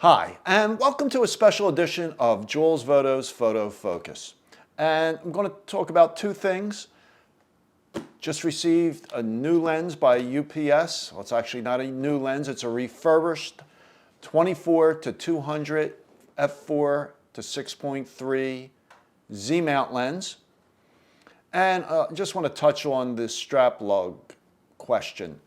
Hi, and welcome to a special edition of Jules Voto's Photo Focus. And I'm going to talk about two things. Just received a new lens by UPS. Well, it's actually not a new lens, it's a refurbished 24-200 f4-6.3 Z mount lens. And just want to touch on this strap lug question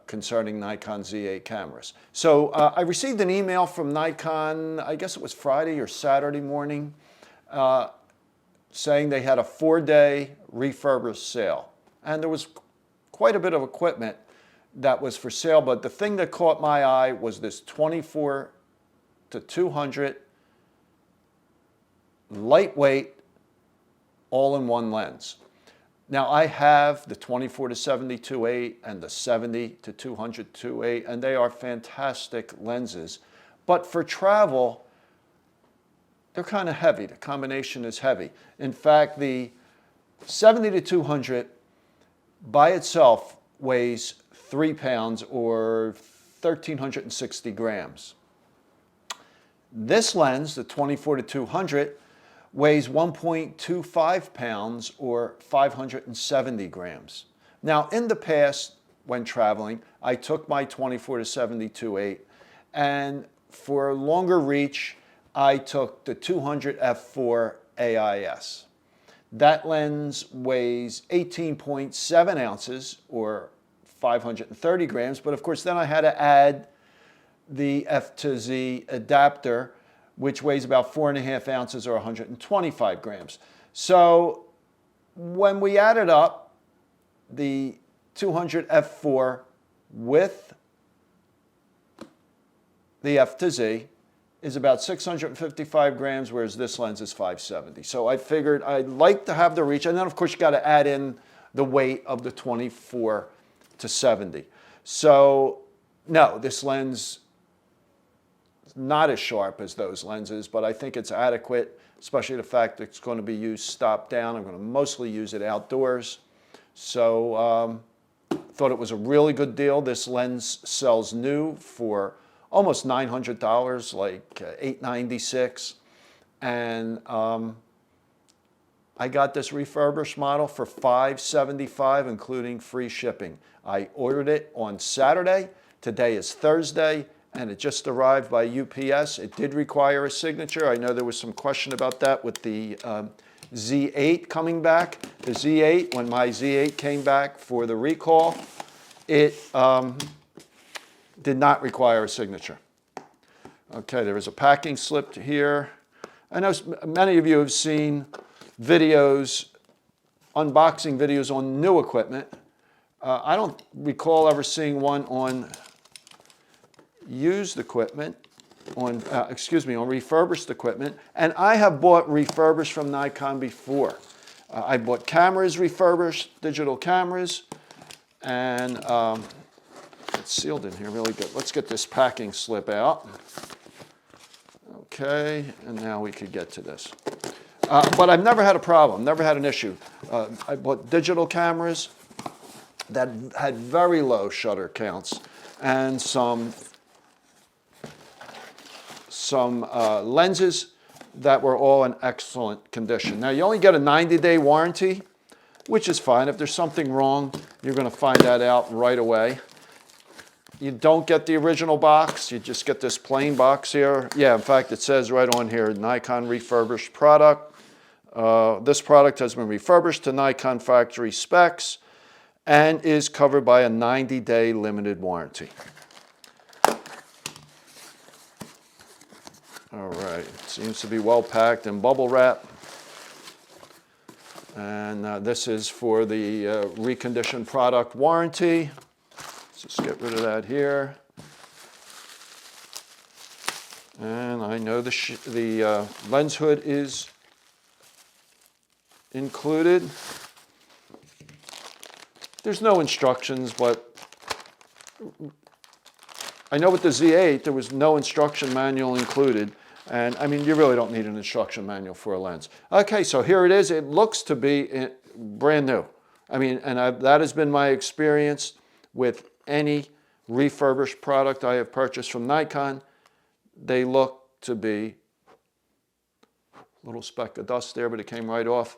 concerning Nikon Z8 cameras. So I received an email from Nikon, I guess it was Friday or Saturday morning, saying they had a 4-day refurbished sale. And there was quite a bit of equipment that was for sale, but the thing that caught my eye was this 24-200 lightweight all-in-one lens. Now I have the 24-70 2.8 and the 70-200 2.8, and they are fantastic lenses. But for travel, they're kind of heavy. The combination is heavy. In fact, the 70-200 by itself weighs 3 pounds or 1,360 grams. This lens, the 24-200, weighs 1.25 pounds or 570 grams. Now, in the past, when traveling, I took my 24-70 2.8, and for longer reach, I took the 200 f4 AIS. That lens weighs 18.7 ounces or 530 grams, but of course then I had to add the F2Z adapter, which weighs about 4.5 ounces or 125 grams. So when we added up the 200 f4 with the F2Z is about 655 grams, whereas this lens is 570. So I figured I'd like to have the reach, and then of course you got to add in the weight of the 24-70. So no, this lens is not as sharp as those lenses, but I think it's adequate, especially the fact that it's going to be used stop down. I'm going to mostly use it outdoors. So thought it was a really good deal. This lens sells new for almost $900, like $896, and I got this refurbished model for $575, including free shipping. I ordered it on Saturday. Today is Thursday, and it just arrived by UPS. It did require a signature. I know there was some question about that with the Z8 coming back. The Z8, when my Z8 came back for the recall, it did not require a signature. Okay, there is a packing slip here. I know many of you have seen videos, unboxing videos on new equipment. I don't recall ever seeing one on used equipment, on refurbished equipment. And I have bought refurbished from Nikon before. I bought cameras refurbished, digital cameras, and it's sealed in here really good. Let's get this packing slip out. Okay, and now we could get to this. But I've never had a problem, never had an issue. I bought digital cameras that had very low shutter counts and some lenses that were all in excellent condition. Now, you only get a 90-day warranty, which is fine. If there's something wrong, you're going to find that out right away. You don't get the original box, you just get this plain box here. Yeah, in fact, it says right on here, Nikon refurbished product. This product has been refurbished to Nikon factory specs and is covered by a 90-day limited warranty. All right, it seems to be well packed in bubble wrap. And this is for the reconditioned product warranty. Let's just get rid of that here. And I know the lens hood is included. There's no instructions, but I know with the Z8 there was no instruction manual included. And I mean, you really don't need an instruction manual for a lens. Okay, so here it is. It looks to be brand new. I mean, and that has been my experience with any refurbished product I have purchased from Nikon. they look to be a little speck of dust there, but it came right off.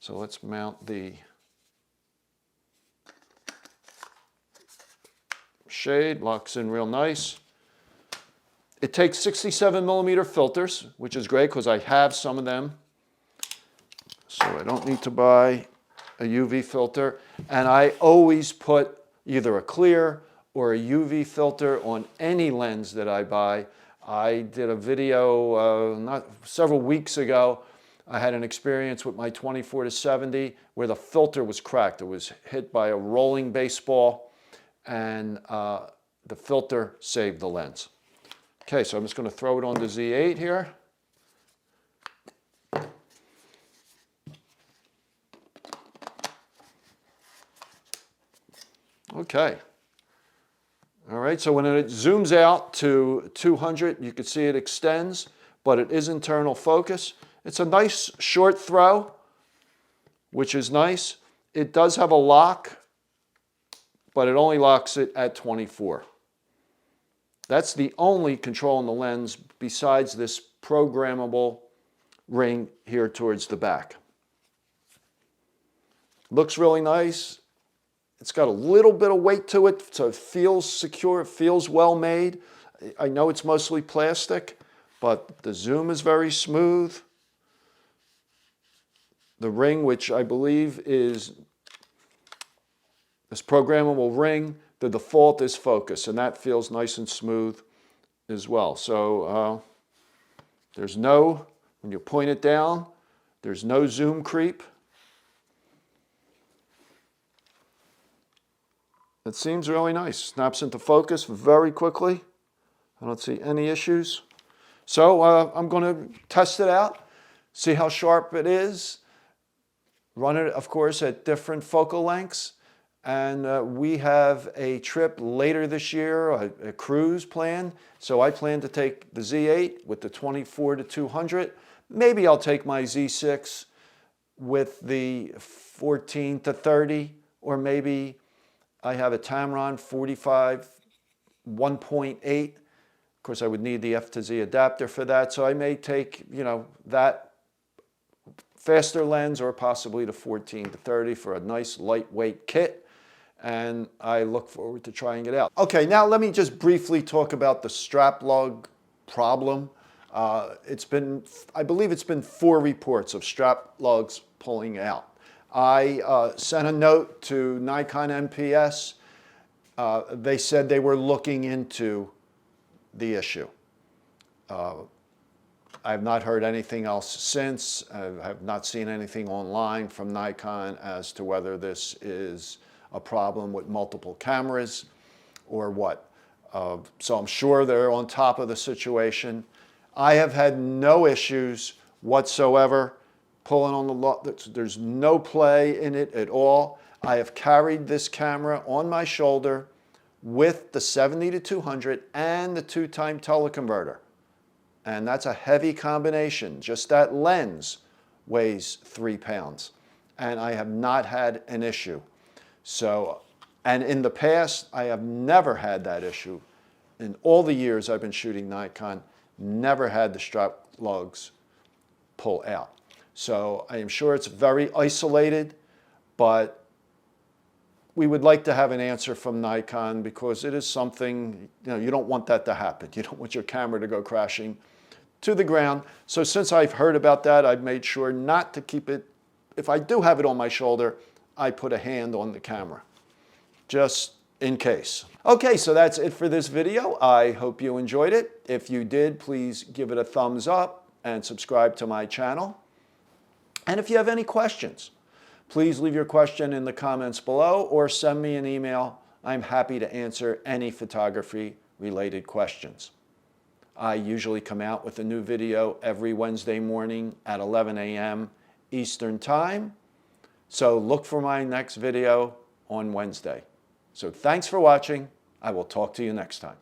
So let's mount the shade, locks in real nice. It takes 67mm filters, which is great because I have some of them. So I don't need to buy a UV filter. And I always put either a clear or a UV filter on any lens that I buy. I did a video several weeks ago. I had an experience with my 24-70 where the filter was cracked. It was hit by a rolling baseball, and the filter saved the lens. Okay, so I'm just going to throw it on the Z8 here. Okay. All right, so when it zooms out to 200, you can see it extends, but it is internal focus. It's a nice short throw, which is nice. It does have a lock, but it only locks it at 24. That's the only control in the lens besides this programmable ring here towards the back. Looks really nice. It's got a little bit of weight to it, so it feels secure, it feels well made. I know it's mostly plastic, but the zoom is very smooth. The ring, which I believe is this programmable ring, the default is focus, and that feels nice and smooth as well. So there's no, when you point it down, there's no zoom creep. It seems really nice. Snaps into focus very quickly. I don't see any issues. So I'm going to test it out, see how sharp it is, run it, of course, at different focal lengths. And we have a trip later this year, a cruise plan. So I plan to take the Z8 with the 24-200. Maybe I'll take my Z6 with the 14-30, or maybe I have a Tamron 45 1.8. Of course, I would need the F to Z adapter for that. So I may take, that faster lens, or possibly the 14-30 for a nice lightweight kit. And I look forward to trying it out. Okay, now let me just briefly talk about the strap lug problem. I believe it's been 4 reports of strap lugs pulling out. I sent a note to Nikon NPS. They said they were looking into the issue. I have not heard anything else since. I have not seen anything online from Nikon as to whether this is a problem with multiple cameras or what. So I'm sure they're on top of the situation. I have had no issues whatsoever pulling on the lug. There's no play in it at all. I have carried this camera on my shoulder with the 70-200 and the 2-time teleconverter. And that's a heavy combination. Just that lens weighs 3 pounds. And I have not had an issue. So, and in the past, I have never had that issue. In all the years I've been shooting Nikon, never had the strap lugs pull out. So I am sure it's very isolated, but we would like to have an answer from Nikon, because it is something, you don't want that to happen. You don't want your camera to go crashing to the ground. So since I've heard about that, I've made sure not to keep it. If I do have it on my shoulder, I put a hand on the camera, just in case. Okay, so that's it for this video. I hope you enjoyed it. If you did, please give it a thumbs up and subscribe to my channel. And if you have any questions, please leave your question in the comments below or send me an email. I'm happy to answer any photography-related questions. I usually come out with a new video every Wednesday morning at 11 a.m. Eastern Time. So look for my next video on Wednesday. So thanks for watching. I will talk to you next time.